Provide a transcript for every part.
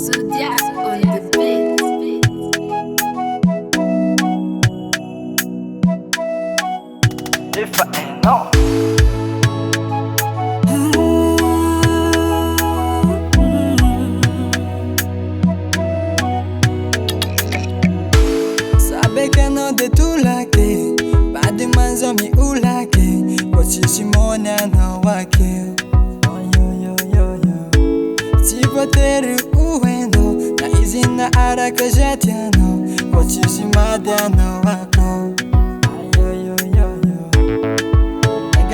Zodiac on the beat. If I ain't no Sabe que não de tu lake Badi manzo mi ulake Kochishi monya no wake Tivoteru ueno Na izina araka jatiano Kochishi madiano wako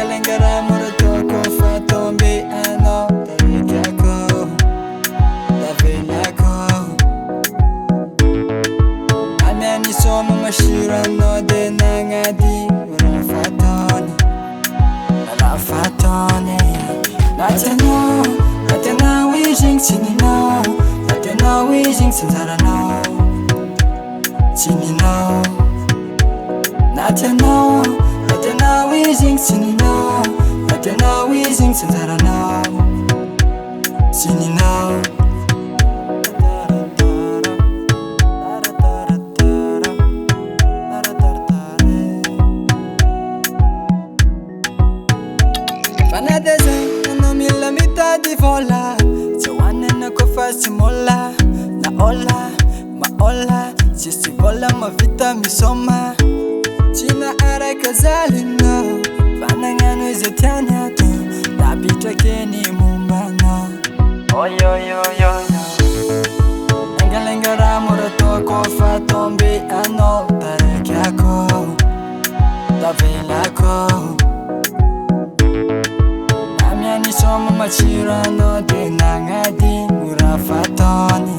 Lenga moro toko fatombe ano Tarikako Tavenako Amani somo mashira no de nangadi Rafatone Natena wijing sinino Natena wijing sinzarano Sinino Natena wijing sinino Natena wijing sinzarano Sinino Fana design, no mi la mitad di vola Chawane na kofasi mola Na ola, ma ola Sisi vola ma vita mi soma China ara kazalino Fana ngano zetanya tu Labitwa keni mumbano Oyo Lenga ramuro toko fatombe ano Tarekyako Tavelako Ni somo machira no de nangadi Rafatone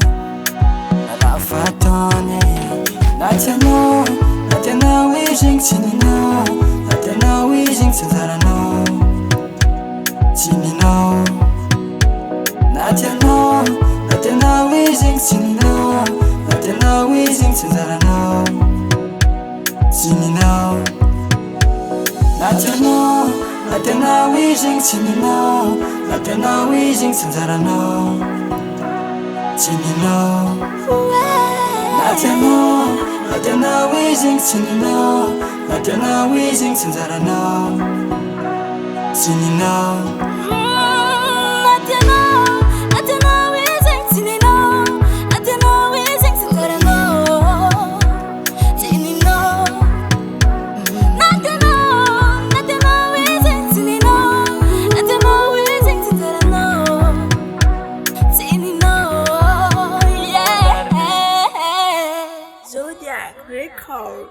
Natena wijing sinino Natena wijing sinzarano Sinino Natena wijing sinino Natena wijing sinzarano Sinino Natena wijing sinino Natena wijing sinzarano Sinino Natena wijing sinino Natena wijing sinzarano Sinino Natena wijing sinino Natena wijing sinzarano Sinino Natena wijing sinino Natena wijing sinzarano Sinino Yeah Zodiac Record